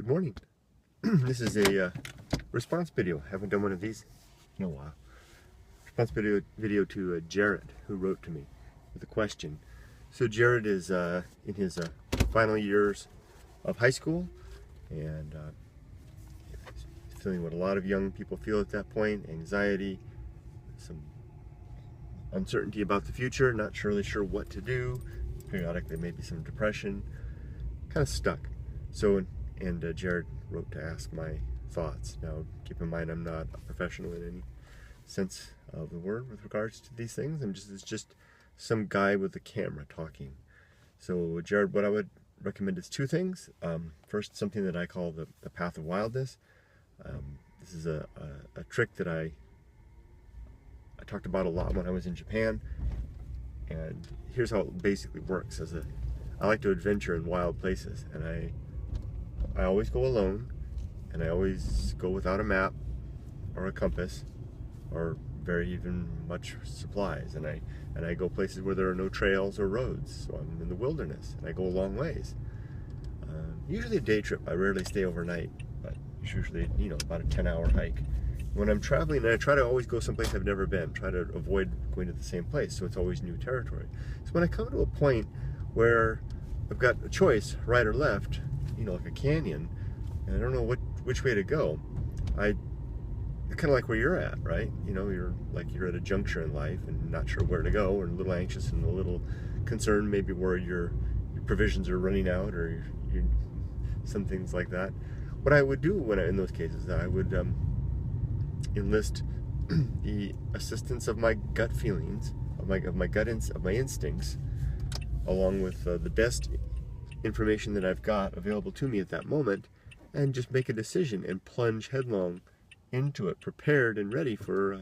Good morning. This is a response video. Haven't done one of these in a while. Response video to Jared, who wrote to me with a question. So Jared is in his final years of high school, and he's feeling what a lot of young people feel at that point: anxiety, some uncertainty about the future, not really sure what to do. Periodically, maybe some depression, kind of stuck. So, Jared wrote to ask my thoughts. Now, keep in mind, I'm not a professional in any sense of the word with regards to these things. It's just some guy with a camera talking. So, Jared, what I would recommend is two things. First, something that I call the path of wildness. This is a trick that I talked about a lot when I was in Japan. And here's how it basically works. I like to adventure in wild places, and I always go alone, and I always go without a map or a compass or very even much supplies, and I go places where there are no trails or roads. So I'm in the wilderness, and I go a long ways. Usually a day trip. I rarely stay overnight, but it's usually about a 10-hour hike. When I'm traveling, and I try to always go someplace I've never been, try to avoid going to the same place, so it's always new territory. So when I come to a point where I've got a choice, right or left, like a canyon, and I don't know which way to go, I kind of like where you're at, right? You're at a juncture in life and not sure where to go, or a little anxious and a little concerned, maybe where your provisions are running out, or some things like that. What I would do in those cases, I would enlist the assistance of my gut feelings, of my instincts, along with the best information that I've got available to me at that moment, and just make a decision and plunge headlong into it, prepared and ready for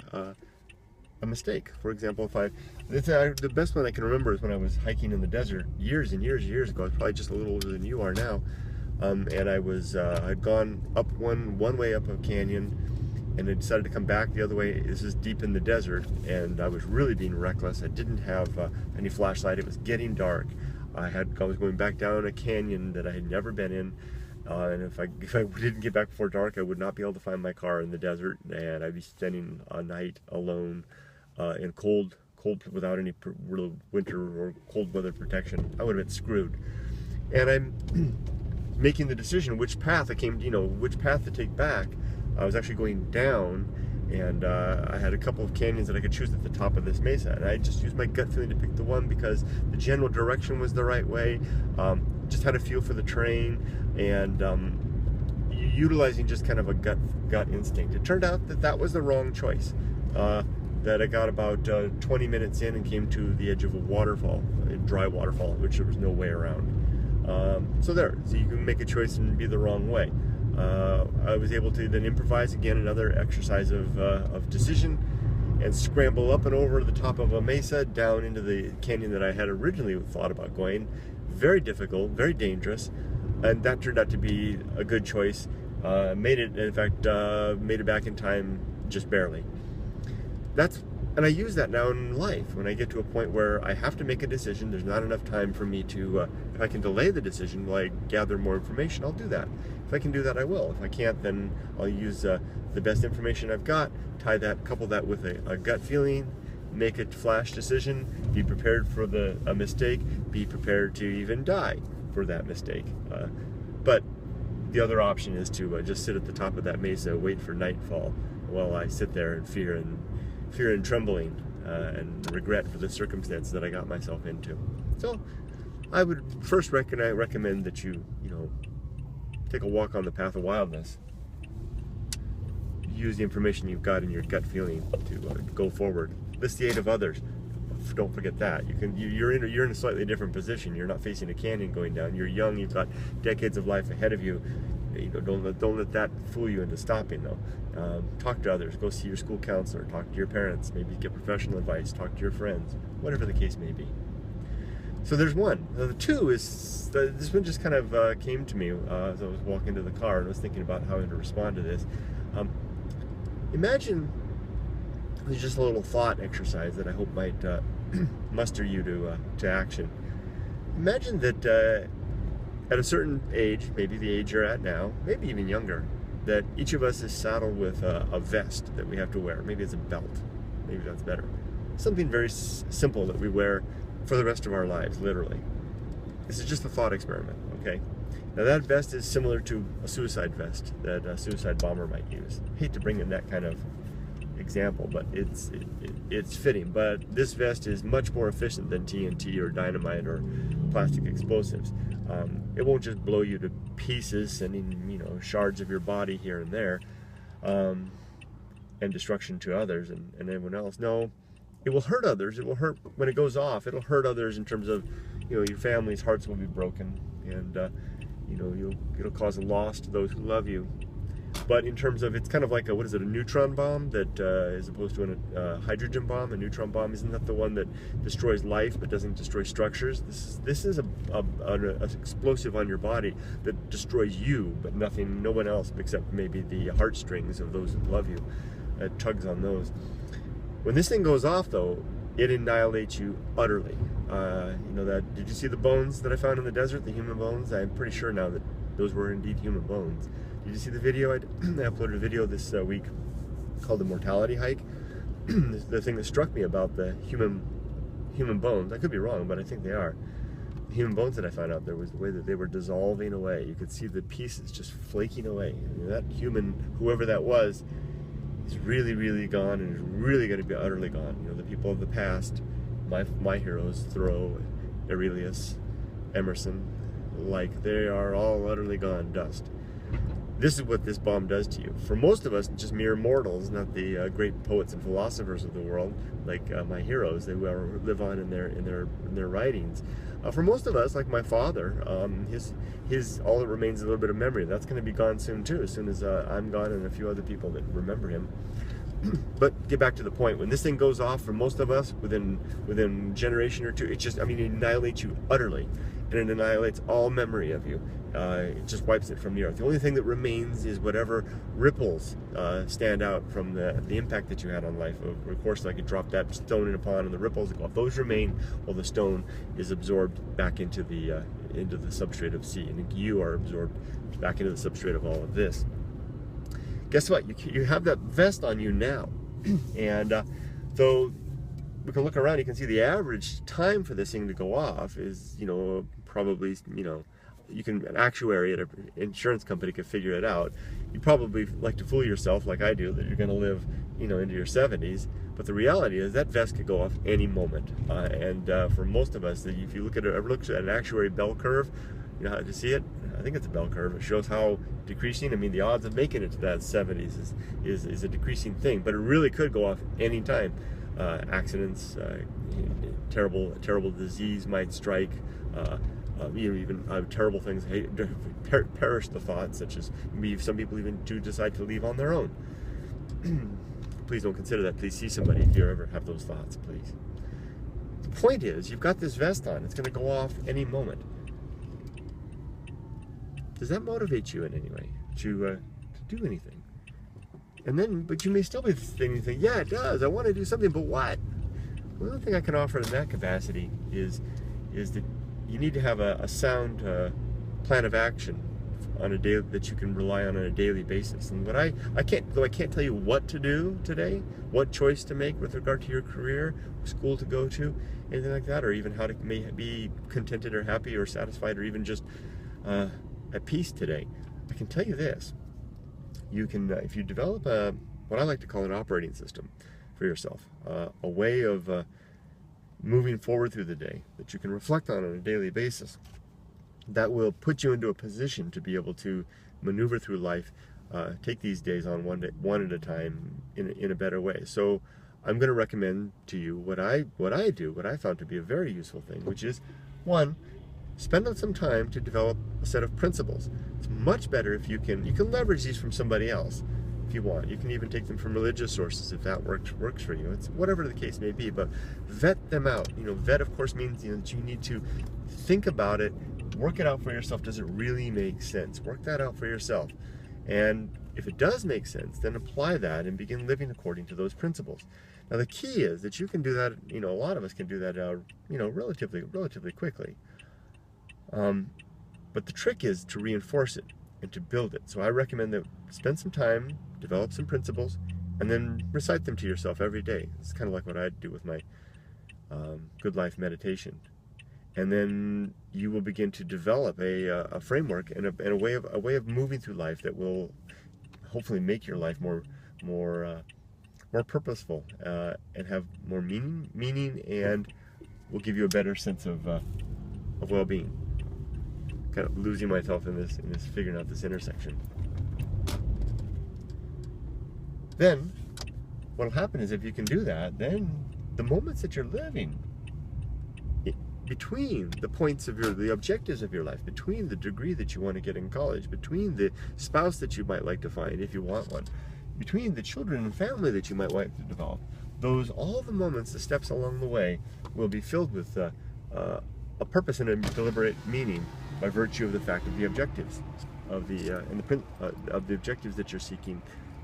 a mistake. For example, the best one I can remember is when I was hiking in the desert years and years ago. I was probably just a little older than you are now, and I'd gone up one way up a canyon, and I decided to come back the other way. This is deep in the desert, and I was really being reckless. I didn't have any flashlight. It was getting dark. I was going back down a canyon that I had never been in, and if I didn't get back before dark, I would not be able to find my car in the desert, and I'd be spending a night alone in cold without any real winter or cold weather protection. I would have been screwed. And I'm making the decision which path which path to take back. I was actually going down, and I had a couple of canyons that I could choose at the top of this mesa, and I just used my gut feeling to pick the one because the general direction was the right way. Just had a feel for the terrain, and utilizing just kind of a gut instinct. It turned out that was the wrong choice. That I got about 20 minutes in and came to the edge of a waterfall, a dry waterfall, which there was no way around. So you can make a choice and be the wrong way. I was able to then improvise again, another exercise of decision, and scramble up and over the top of a mesa down into the canyon that I had originally thought about going. Very difficult, very dangerous, and that turned out to be a good choice. Made it back in time just barely. And I use that now in life. When I get to a point where I have to make a decision, there's not enough time for me to, if I can delay the decision while I gather more information, I'll do that. If I can do that, I will. If I can't, then I'll use the best information I've got, couple that with a gut feeling, make a flash decision, be prepared for a mistake, be prepared to even die for that mistake. But the other option is to just sit at the top of that mesa, wait for nightfall, while I sit there in fear and trembling and regret for the circumstance that I got myself into. So I would first recommend that you take a walk on the path of wildness. Use the information you've got in your gut feeling to go forward. List the aid of others. Don't forget that. You're in a slightly different position. You're not facing a canyon going down. You're young. You've got decades of life ahead of you. Don't let that fool you into stopping, though. Talk to others. Go see your school counselor. Talk to your parents. Maybe get professional advice. Talk to your friends. Whatever the case may be. So there's one. The two is, this one just kind of came to me as I was walking to the car and was thinking about how to respond to this. Imagine, there's just a little thought exercise that I hope might muster you to action. Imagine that at a certain age, maybe the age you're at now, maybe even younger, that each of us is saddled with a vest that we have to wear. Maybe it's a belt. Maybe that's better. Something very simple that we wear for the rest of our lives, literally. This is just a thought experiment, okay? Now that vest is similar to a suicide vest that a suicide bomber might use. I hate to bring in that kind of example, but it's fitting. But this vest is much more efficient than TNT or dynamite or plastic explosives. It won't just blow you to pieces, sending shards of your body here and there, and destruction to others and everyone else. No, it will hurt others. It will hurt when it goes off. It'll hurt others in terms of your family's hearts will be broken, and it'll cause a loss to those who love you. But in terms of, it's kind of like a neutron bomb that as opposed to a hydrogen bomb. A neutron bomb, isn't that the one that destroys life but doesn't destroy structures? This is an explosive on your body that destroys you, but no one else except maybe the heartstrings of those that love you. It tugs on those. When this thing goes off, though, it annihilates you utterly. Did you see the bones that I found in the desert, the human bones? I'm pretty sure now that those were indeed human bones. Did you see the video? I uploaded a video this week called the mortality hike. The thing that struck me about the human bones, I could be wrong, but I think they are. The human bones that I found out there was the way that they were dissolving away. You could see the pieces just flaking away. That human, whoever that was, is really, really gone, and is really going to be utterly gone. The people of the past, my heroes, Thoreau, Aurelius, Emerson, they are all utterly gone, dust. This is what this bomb does to you. For most of us, just mere mortals, not the great poets and philosophers of the world, like my heroes, they live on in their writings. For most of us, like my father, his all that remains is a little bit of memory. That's going to be gone soon too, as soon as I'm gone and a few other people that remember him. But get back to the point. When this thing goes off, for most of us, within a generation or two, it annihilates you utterly, and it annihilates all memory of you. It just wipes it from the earth. The only thing that remains is whatever ripples stand out from the impact that you had on life. Of course, like you drop that stone in a pond and the ripples that go off, those remain while the stone is absorbed back into the substrate of sea, and you are absorbed back into the substrate of all of this. Guess what? You have that vest on you now, and so we can look around. You can see the average time for this thing to go off is probably an actuary at an insurance company could figure it out. You probably like to fool yourself, like I do, that you're going to live, into your 70s. But the reality is that vest could go off any moment. And for most of us, if you look at an actuary bell curve, how to see it? I think it's a bell curve. It shows how decreasing. The odds of making it to that 70s is a decreasing thing. But it really could go off any time. Accidents, terrible disease might strike. Even terrible things perish the thoughts, such as some people even do decide to leave on their own. Please don't consider that. Please see somebody if you ever have those thoughts, please. The point is, you've got this vest on. It's going to go off any moment. Does that motivate you in any way to do anything? But you may still be thinking, yeah, it does. I want to do something, but what? Well, the only thing I can offer in that capacity is that you need to have a sound plan of action on a day that you can rely on a daily basis. And what I can't tell you what to do today, what choice to make with regard to your career, school to go to, anything like that, or even how to be contented or happy or satisfied or even just at peace today. I can tell you this: you can, if you develop what I like to call an operating system for yourself, a way of moving forward through the day that you can reflect on a daily basis, that will put you into a position to be able to maneuver through life, take these days on one at a time in a better way. So I'm going to recommend to you what I found to be a very useful thing, which is, one, spend some time to develop a set of principles. It's much better if you can leverage these from somebody else if you want. You can even take them from religious sources if that works for you. It's whatever the case may be, but vet them out. Vet, of course, means that you need to think about it, work it out for yourself. Does it really make sense? Work that out for yourself. And if it does make sense, then apply that and begin living according to those principles. Now, the key is that you can do that, a lot of us can do that, relatively quickly. But the trick is to reinforce it and to build it. So I recommend that spend some time, develop some principles, and then recite them to yourself every day. It's kind of like what I do with my Good Life meditation. And then you will begin to develop a framework and a way of moving through life that will hopefully make your life more purposeful and have more meaning, and will give you a better sense of well-being. Kind of losing myself in this figuring out this intersection. Then what will happen is, if you can do that, then the moments that you're living between the points of the objectives of your life, between the degree that you want to get in college, between the spouse that you might like to find if you want one, between the children and family that you might like to develop, all the moments, the steps along the way, will be filled with a purpose and a deliberate meaning by virtue of the fact of the objectives of the objectives that you're seeking,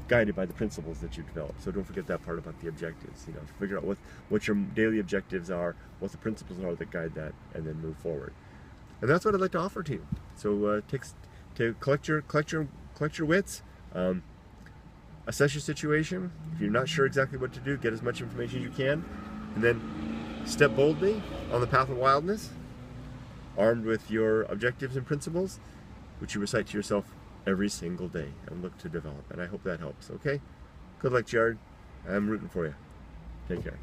guided by the principles that you develop. So don't forget that part about the objectives. Figure out what your daily objectives are, what the principles are that guide that, and then move forward. And that's what I'd like to offer to you. So collect your wits, assess your situation. If you're not sure exactly what to do, get as much information as you can, and then step boldly on the path of wildness, armed with your objectives and principles, which you recite to yourself every single day and look to develop. And I hope that helps. Okay? Good luck, Jared. I'm rooting for you. Take care.